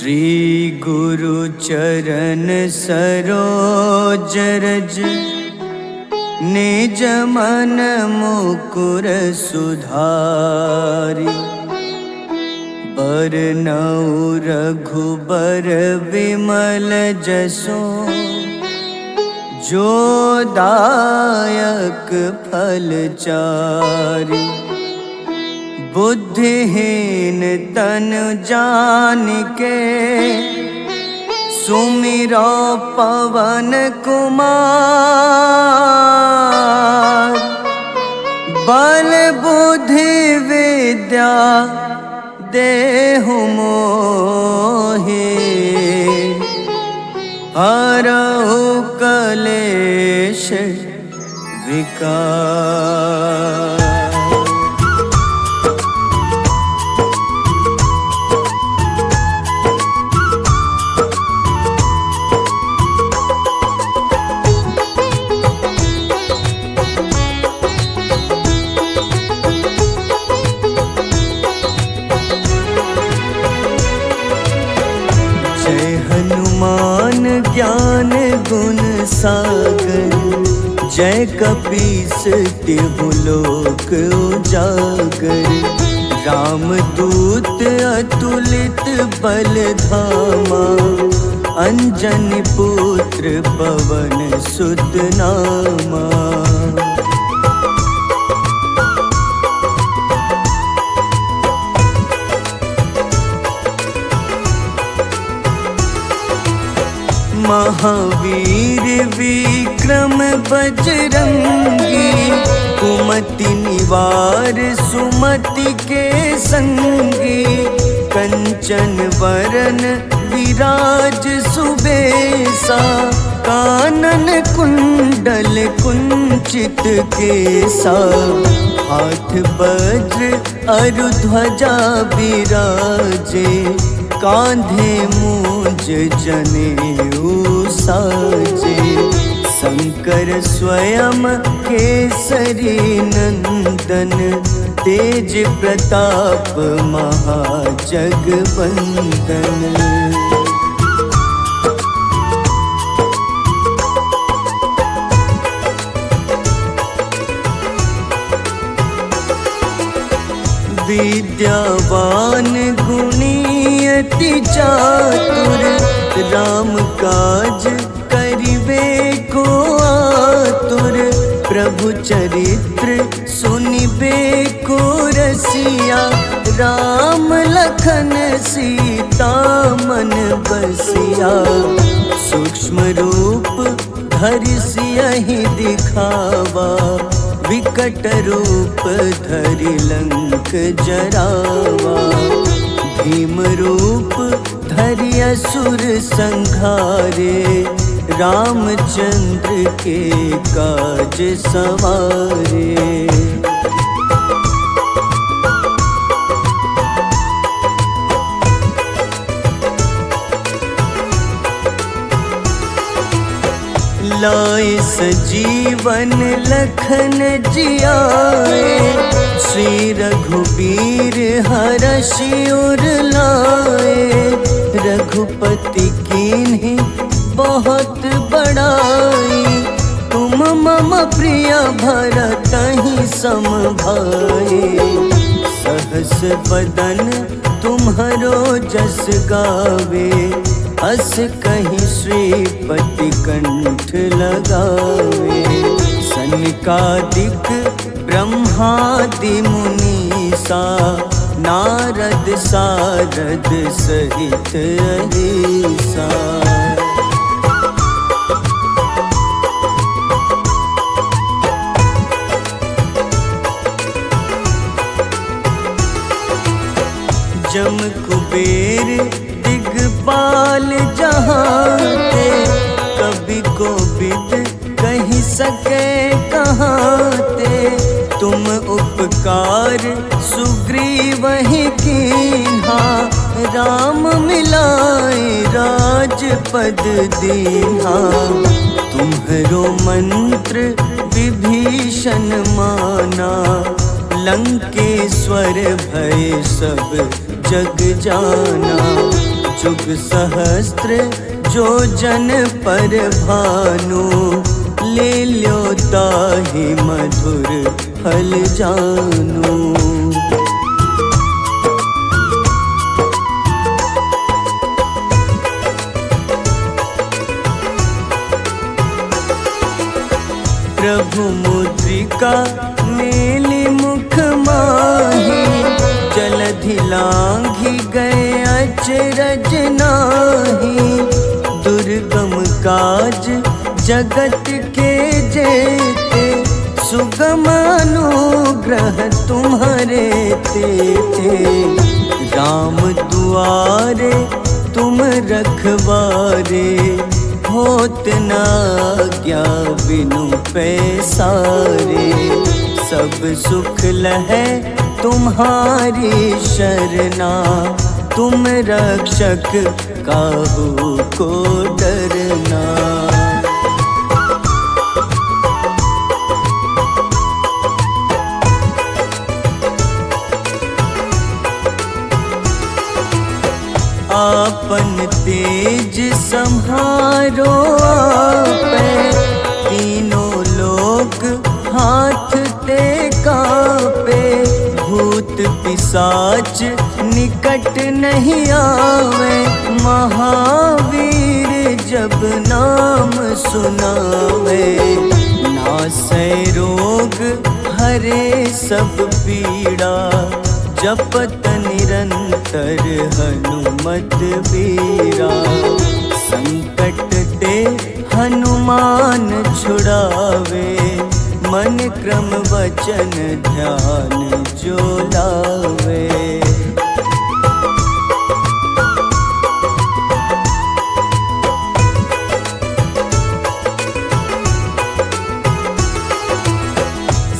श्री गुरु चरण सरोज रज निज मन मुकुर सुधारि। बरनउँ रघुबर विमल जसो जो दायक फल चारि। बुद्धिहीन तनु जानिके सुमिरो पवन कुमार। बल बुद्धि विद्या देहु मोहि हरहु कलेश विकार। जय हनुमान ज्ञान गुण सागर। जय कपीस तिहु लोक उजागर। रामदूत अतुलित बल धामा। अंजनी पुत्र पवन सुत नामा। महावीर विक्रम बजरंगी। कुमति निवार सुमति के संगी। कंचन वरन विराज सुबेसा। कानन कुंडल कुंचित केसा। हाथ वज्र अरु ध्वजा बिराजे। कांधे मूंज जनेऊ साजे। शंकर स्वयं केसरी नंदन। तेज प्रताप महाजगवंदन। विद्यावान गुणी अति चातुर। राम काज करिबे को आतुर। प्रभु चरित्र सुनिबे को रसिया। राम लखन सीता मन बसिया। सूक्ष्म रूप धरि सियहि दिखावा। विकट रूप धरि लंक जरावा। भीम रूप धरि असुर संहारे। रामचंद्र के काज सवारे। लाए सजीवन लखन जियाए। श्री रघुबीर हरषि उर लाए। रघुपति कीन्ही बहुत बड़ाई। तुम मम प्रिय भरतहि सम भाई। सहस बदन तुम्हरो जस गावे। अस कहीं श्रीपति कंठ लगावे। सनकादिक ब्रह्मादि मुनीसा। नारद सारद सहित अहिसा। जम कुबेर दिगपाल जहाते। कवि कोविद कहि सके कहाते। तुम उपकार सुग्रीवहि कीन्हा। राम मिलाए राजपद दीन्हा। तुम्हरो मंत्र विभीषण माना। लंकेश्वर भय सब जग जाना। जुग सहस्त्र जो जन पर भानु, ले ल्यो ताहि मधुर फल जानू। प्रभु मुद्रिका मेली मुख माही, जलधि लांघि गए अचरज नाही। दुर्गम काज जगत के जेते, सुगम अनुग्रह तुम्हारे तेते। राम दुआरे तुम रखवारे, होत न आज्ञा बिनु पैसारे। सब सुख लहै तुम्हारी शरणा, तुम रक्षक काहू को डरना। आपन तेज सम्हारो आपै, तीनों लोक हाथ ते कापे। भूत पिशाच निकट नहीं आवे, महावीर जब नाम सुनावे। नासै रोग हरे सब पीड़ा, जपत निरंतर हनुमत बीरा। संकट ते हनुमान छुड़ावे, मन क्रम वचन ध्यान जो लावे।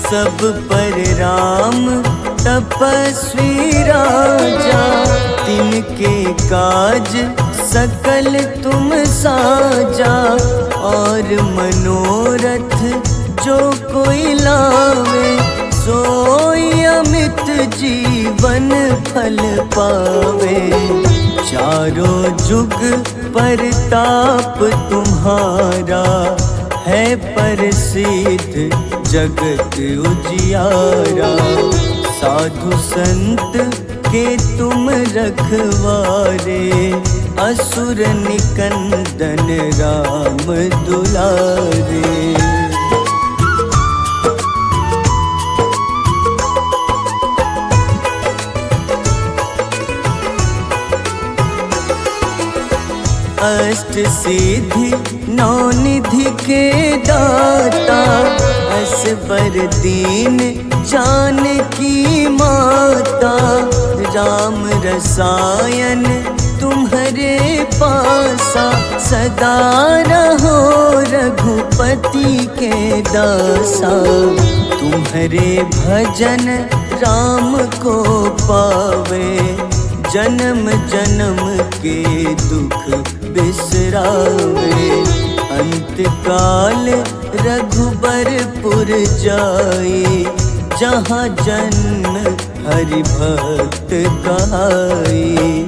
सब पर राम तपस्वी राजा, तिनके काज सकल तुम साजा। और मनोरथ जो कोई लावे, सोई अमित जीवन फल पावे। चारों जुग परताप तुम्हारा, है प्रसिद्ध जगत उजियारा। साधु संत के तुम रखवारे, असुर निकंदन राम दुलारे। अष्ट सिद्धि नौ निधि के दाता, असबर दीन जानकी माता। राम रसायन तुम्हारे पासा, सदा रहो रघुपति के दासा। तुम्हारे भजन राम को पावे, जन्म जन्म के दुख बिसरावे। अंत काल रघुबरपुर जाई, जहाँ जन्म हरि भक्त कहाई।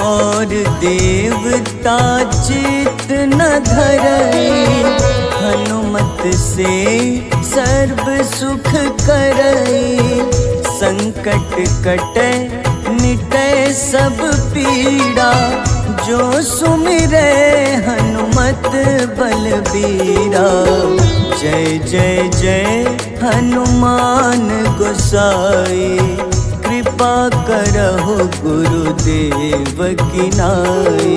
और देवता चित न धरई, हनुमत से सर्व सुख करई। संकट कटै मिटै सब पीड़ा, जो सुमिरै हनुमत बलबीरा। जय जय जय हनुमान गोसाई, कृपा करहु गुरुदेव की नाई।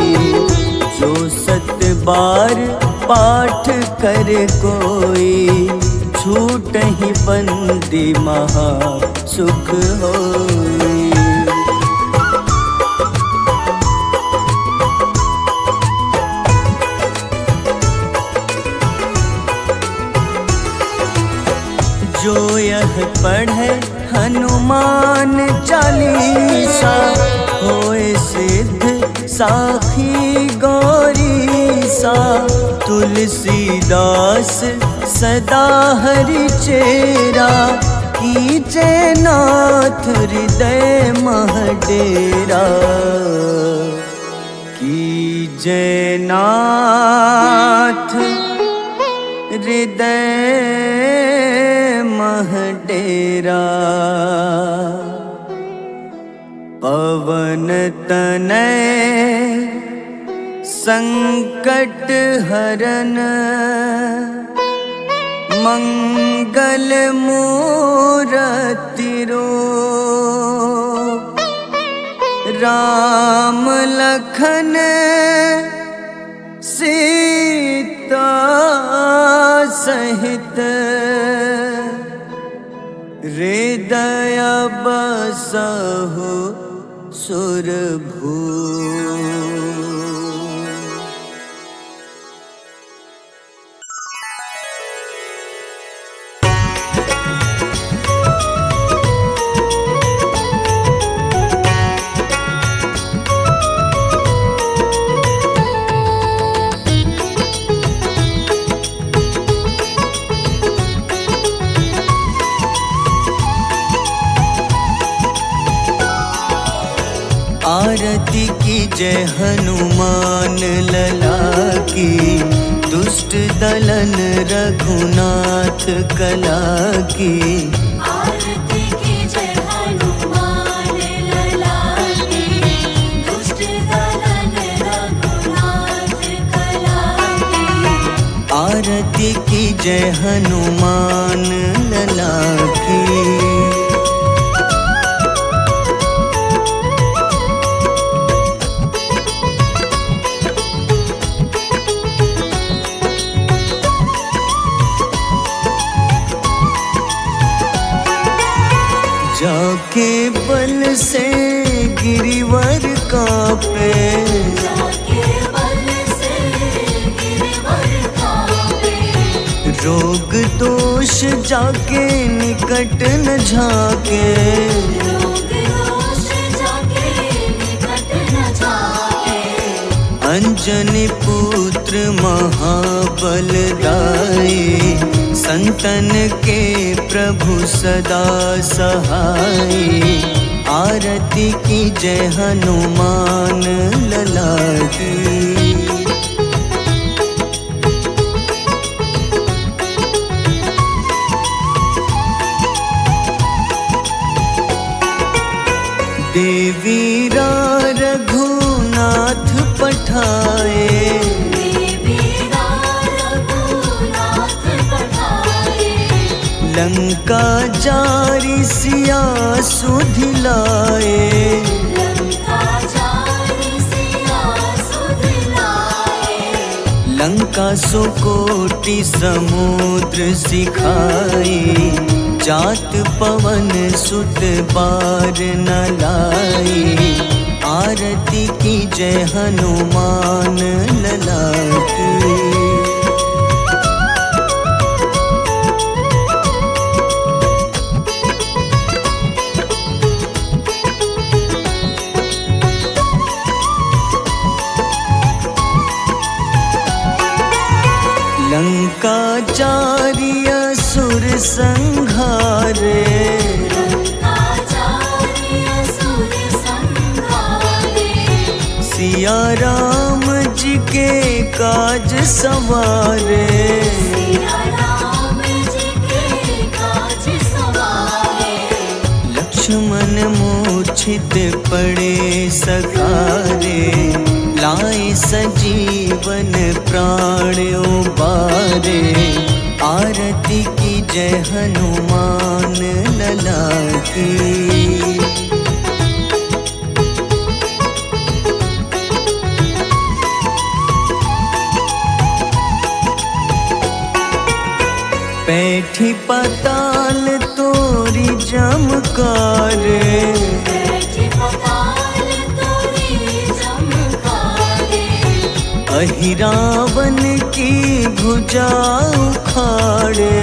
जो 7 बार पाठ करे कोई, छूटहि बंदी महा सुख होई। जो यह पढ़े हनुमान चालीसा, होए सिद्ध साखी गौरीसा। तुलसीदास सदा हरि चेरा, कीजे नाथ हृदय मह डेरा। कीजे नाथ हृदय मह डेरा। पवन तनय संकट हरन, मंगल मूरति रूप। राम लखन सीता सहित, हृदय बसहु सुरभूप। आरती की जय हनुमान लला की, दुष्ट दलन रघुनाथ कला की। आरती की जय हनुमान लला की, दुष्ट दलन रघुनाथ कला की। आरती की जय हनुमान लला की। जाके बल से गिरिवर कांपे, जाके बल से गिरवर कांपे। रोग दोष जाके निकट न झाके। रोग दोष जाके निकट न जाके। अंजनी पुत्र महाबलदाई, संतन के प्रभु सदा सहाय। आरती की जय हनुमान लला की। देवीरा रघुनाथ पठाए, लंका जारी सिया सुधिलाए। लंका सुकोटि समुद्र सिखाए, जात पवन सुत बार न लाए। आरती की जय हनुमान लला की। लंका जारी असुर संघारे, सिया राम जी के काज सवारे। लक्ष्मण मूर्छित पड़े सकारे, लाए सजीवन प्राण उबारे। आरती की जय हनुमान लला की। बैठी पाताल तोरी जमकारे, अहिरावन की भुजा उखाड़े।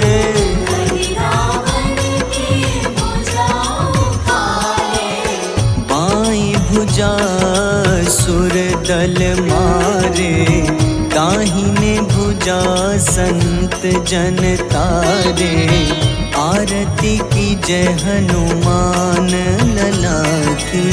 बाईं भुजा सुर दल मारे, दाहिने भुजा संत जन तारे, आरती की जय हनुमान लला की।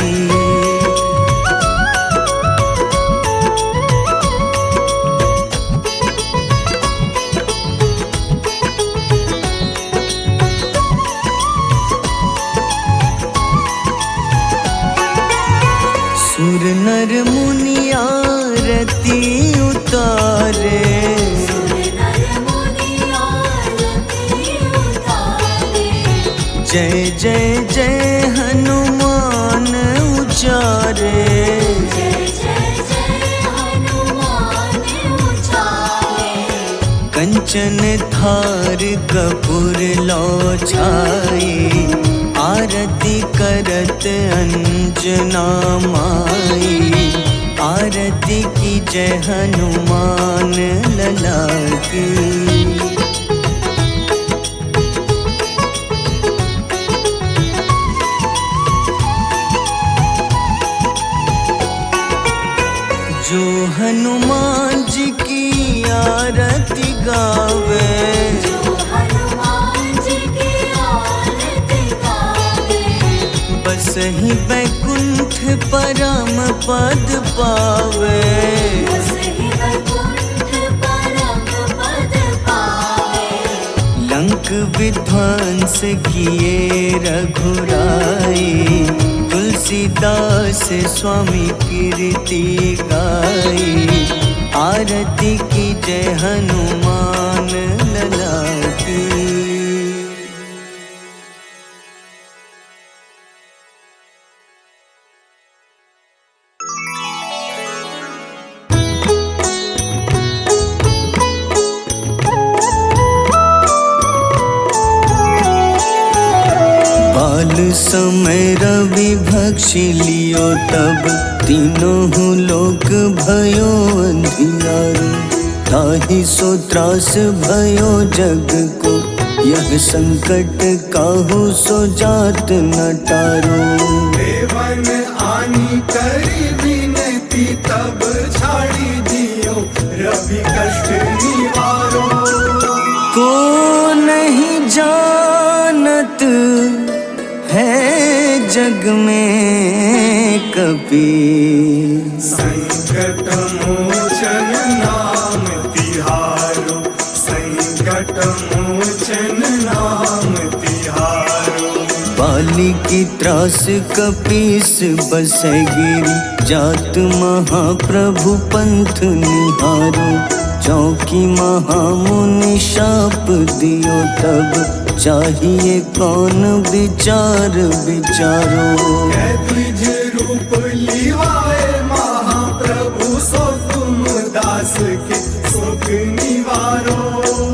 सुर नर मुनि आरती उतारे, जय जय जय हनुमान उचारे। कंचन थार कपूर लो छाई, आरती करत अंजना माई। आरती की जय हनुमान लला की। जो हनुमान जी की आरती गावे, बस ही बैकुंठ परम पद पावे। लंक विध्वंस किए रघुराई, तुलसीदास स्वामी कीर्ति गाई। आरती की जय हनुमान लला की। बाल समय रवि भक्षी लियो, तब तीनों लोक भयो अंधियारो। ताहि सो त्रास भयो जग को, यह संकट काहू सो जात न टारो। देवन आनी करी विनती, तब छाड़ी दियो रवि कष्ट निवारो। को नहीं जानत है जग में कपि, संकट मोचन नाम तिहारो। संकट मोचन नाम तिहारो। बाली की त्रास कपीस बसै गिरी, जात महाप्रभु पंथ निहारो। चौकी महामुनि शाप दियो, तब चाहिए कौन विचार विचारो। द्विज रूप लिवाए महाप्रभु, सो तुम दास के सुख निवारो।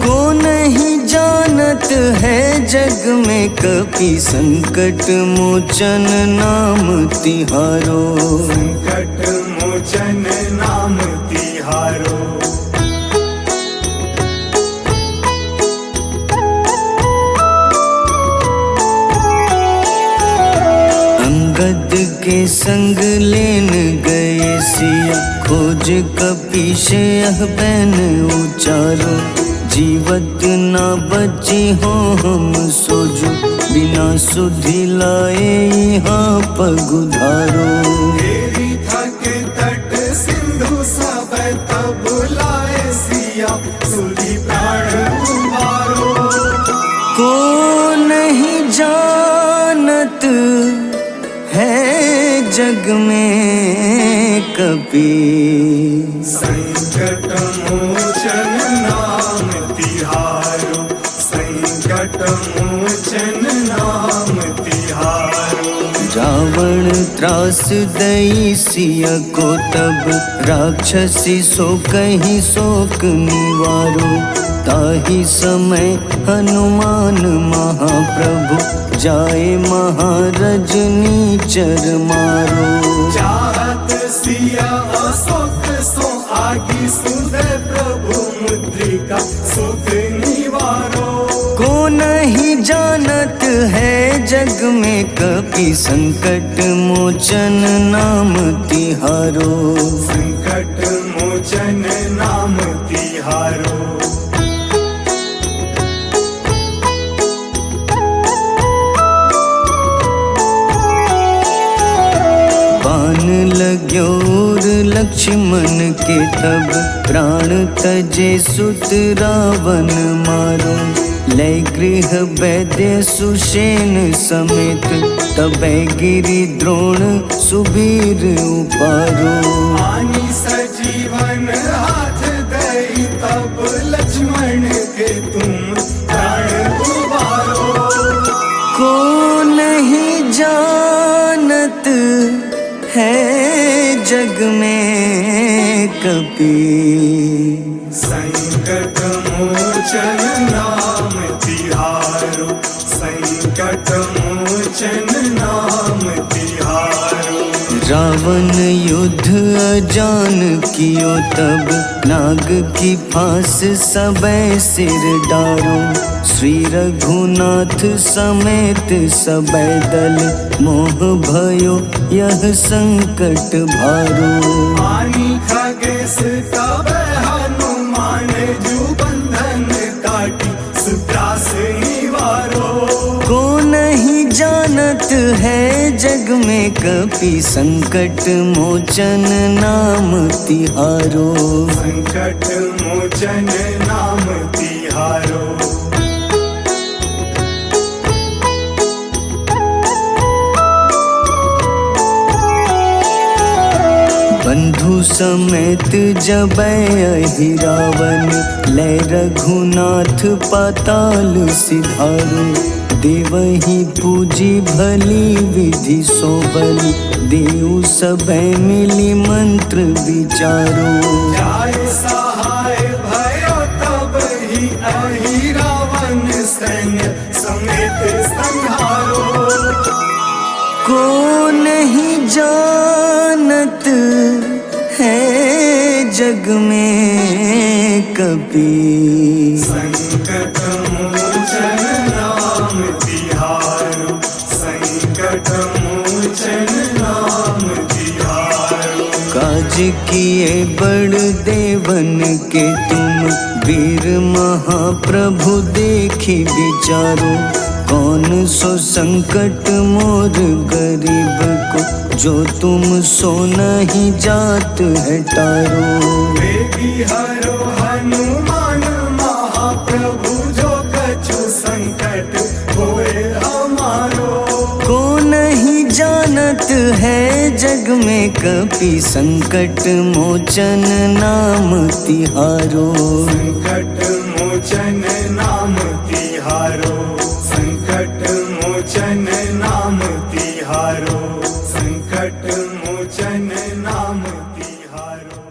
को नहीं जानत है जग में कपि, संकट मोचन नाम तिहारो। संकट मोचन नाम तिहारो। अंगद के संग लेन गए सिया, खोज कपीश यह बैन उचारो। जीवत ना बची हो हम सोजो, बिना सुधि लाए यहाँ पगुधारो। तेरी थके तट सिंधु सब तब लाए सिया, सुधि प्राण उबारो। को नहीं जानत है जग में कपि, संकट मोचन नाम तिहारो। संकट मोचन नाम तिहारो। रावण त्रास दई सिया को, तब राक्षसी सो कहीं शोक निवारो। ताहि समय हनुमान महाप्रभु, जाए महारजनी चर मारो। चाहत सिया अशोक सो आगी, सुधे प्रभु मुद्रिका सुख निवारो। को नहीं जानत है जग में कपि, संकट मोचन नाम तिहारो। संकट मोचन नाम लक्ष्मण के तब प्राण तजे सुत रावण मारो। लय गृह वैद्य सुषेण समेत तबै गिरि द्रोण सुबीर उपारो। आनी सजीवन हाथ दई तब लक्ष्मण के तुम प्राण उबारो। को नहीं जानत है जग में कपि, संकट मोचन नाम तिहारो। संकट मोचन नाम तिहारो। रावण युद्ध अजान कियो तब नाग की फांस सबै सिर डारो। श्री रघुनाथ समेत सबै दल मोह भयो यह संकट भारो। आनी खगेश तब हनुमान जू बंधन काटी सुत्रास निवारो। को नहीं जानत है जग में कपि, संकट मोचन नाम तिहारो। संकट मोचन नाम तिहारो। बंधु समेत जबै अहि रावण, लय रघुनाथ पाताल सिधारो। देवहि पूजी भली विधि सोबल, देव सबै मिली मंत्र विचारो। जाय सहाय भयो तब ही अहि रावण सैन्य समेत संहारो। को नहीं जानत है जग में कपि, संकट मोचन नाम तिहारो। संकट मोचन नाम तिहारो। काज किए बड़ देवन के तुम, वीर महाप्रभु देखी विचारो। कौन सो संकट मोर गरीब को, जो तुम सो नहीं जात है टारो। बेगी हरो हनुमान महाप्रभु, जो कछु संकट होए हमारो। को नहीं जानत है जग में कपि, संकट मोचन नाम तिहारो। संकट मोचन नाम तिहारो। संकट मोचन नाम तिहारो। संकट मोचन नाम तिहारो।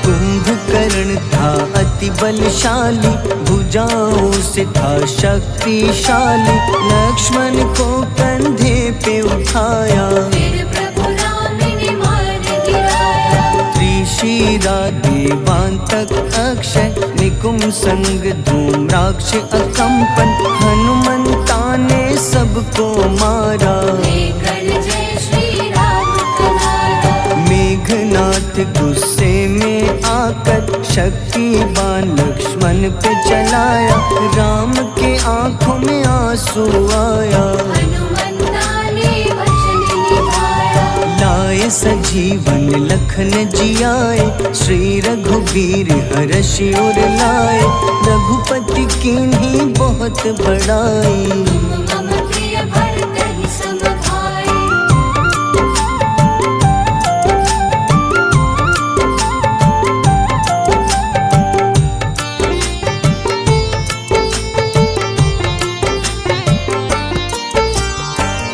कुंभकर्ण था अति बलशाली, भुजाओं से था शक्तिशाली। लक्ष्मण को कंधे पे उठाया, फिर प्रभु राम ने मार गिराया। त्रिशिरा देवांतक अक्षय, निकुंभ संग धूम्राक्ष अकंपन। हनुमंता ने सबको मारा, लेकर जय श्री राम कनारा। मेघनाथ गुस्से में आकर शक्तिवान लक्ष्मण पे चलाया। राम के आंखों में आंसू आया, हनुमंता ने वचन निभाया। लाए सजीवन लखन जियाए, श्री रघुबीर हर्षि उर लाए। रघुपति कीन्ही बहुत बड़ाई, मम प्रिय भरत ही सम भाई।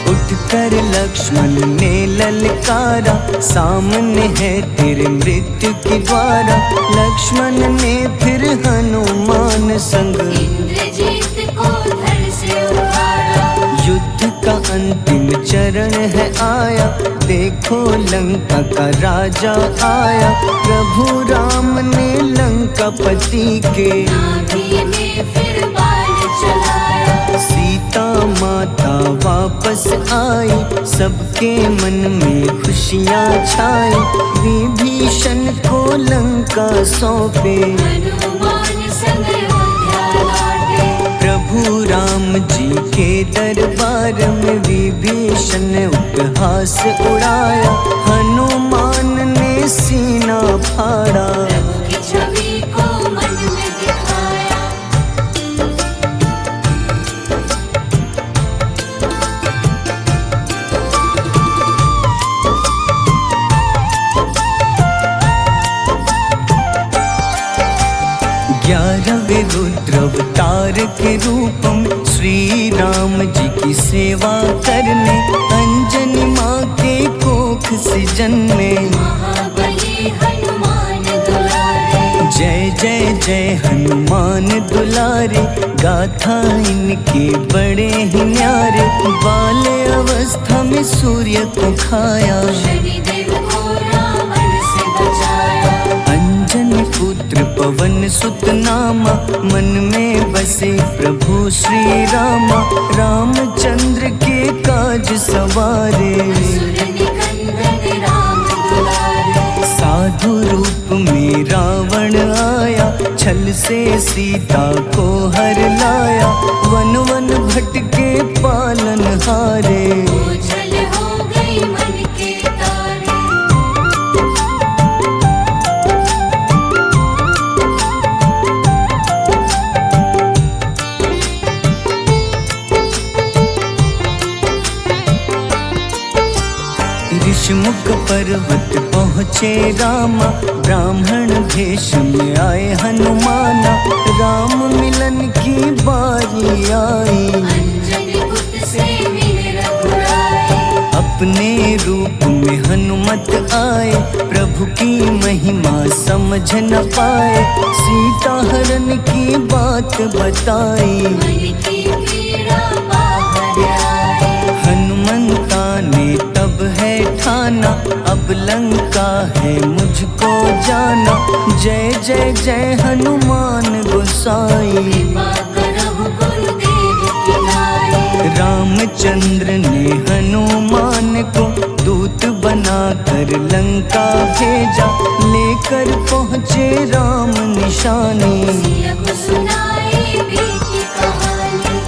उठकर लक्ष्मण ने ललकारा, सामने है तेरे मृत्यु की द्वारा। लक्ष्मण ने फिर हनुमान संग, इंद्रजीत को धड़ से उतारा। युद्ध का अंतिम चरण है आया, देखो लंका का राजा आया। प्रभु राम ने लंकापति के, नाभि में फिर बाण चलाया। सीता माता वापस आई, सबके मन में खुशियाँ छाई। विभीषण को लंका सौंपे, हनुमान संग अयोध्या लौटे। प्रभु राम जी के दरबार में विभीषण ने उपहास उड़ाया। हनुमान ने सीना फाड़ा, प्रभु की छवि को मन में दिखाया। ग्यारहवें रुद्र अवतार के रूप में श्री राम जी की सेवा करने, अंजनी माँ के कोख से जन्मे। महाबली हनुमान दुलारे, जय जय जय हनुमान दुलारे, गाथा इनके बड़े ही न्यारे। बाल्य अवस्था में सूर्य को खाया, शनिदेव को रावण से बचाया। अंजनी पुत्र पवन सुत नामा, मन में बसे प्रभु श्री रामा। रामचंद्र के काज सवारे, असुर निकंदन राम दुलारे। साधु रूप में रावण आया, छल से सीता को हर लाया। वन वन भटके पालन हारे, ओझल हो गई मन के तारे। ऋषिमुख पर्वत पहुँचे रामा, ब्राह्मण भेष में आए हनुमाना। राम मिलन की बारी आई, अंजनी पुत्र से मिले रघुराई। अपने रूप में हनुमत आए, प्रभु की महिमा समझ न पाए। सीता हरण की बात बताई, मन की पीड़ा बाहर आई। हनुमंता ने तब है ठाना, अब लंका है मुझको जाना। जय जय जय हनुमान गोसाई, कृपा करहु गुरुदेव की नाई। रामचंद्र ने हनुमान को दूत बनाकर लंका भेजा। लेकर पहुँचे राम निशानी, सिया को सुनाई बीती कहानी।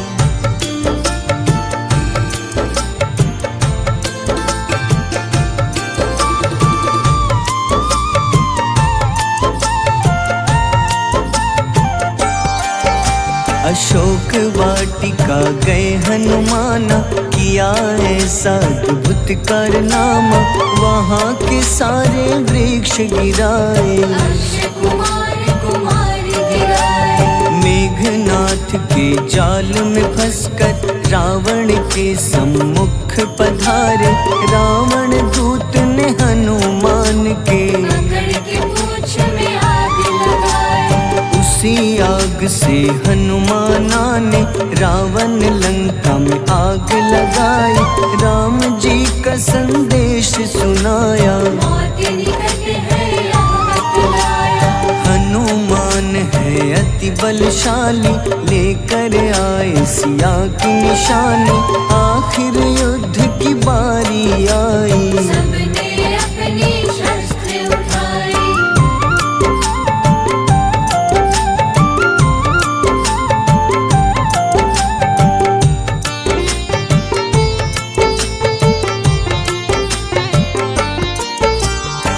अशोक वाटिका गए हनुमाना, किया ऐसा अद्भुत कारनामा। वहाँ के सारे वृक्ष गिराए, अक्षय कुमार कुमार गिराए। मेघनाथ के जाल में फंसकर रावण के सम्मुख पधारे। रावण दूत ने हनुमान के पकड़ के पूंछ में आग लगाए। उसी आग से हनुमाना ने रावण लंका में आग लगाई। राम जी का संदेश सुनाया, मौत निकट है यह बतलाया। हनुमान है अति बलशाली, लेकर आए सिया की निशानी। आखिर युद्ध की बारी आई, सबने अपनी शस्त्र उठाई।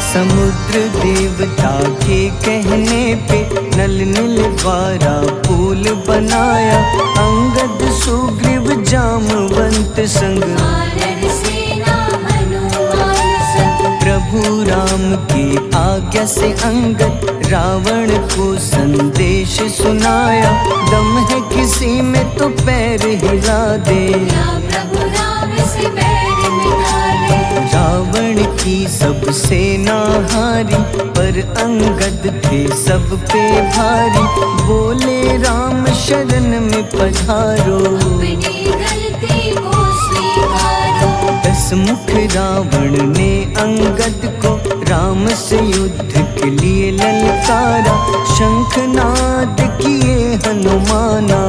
समुद्र देवता के कहने पे नल नील द्वारा पुल बनाया। अंगद सुग्रीव जामवंत संग, वानर सेना हनुमान संग। प्रभु राम की आज्ञा से अंगद रावण को संदेश सुनाया। दम है किसी में तो पैर हिला दे, या प्रभु राम से बैर मिटा दे। रावण की सब सेना हारी, पर अंगद थे सब पे भारी। बोले राम शरण में पधारो, अपनी गलती को स्वीकारो। दस मुख रावण ने अंगद को राम से युद्ध के लिए ललकारा। शंखनाद किए हनुमाना,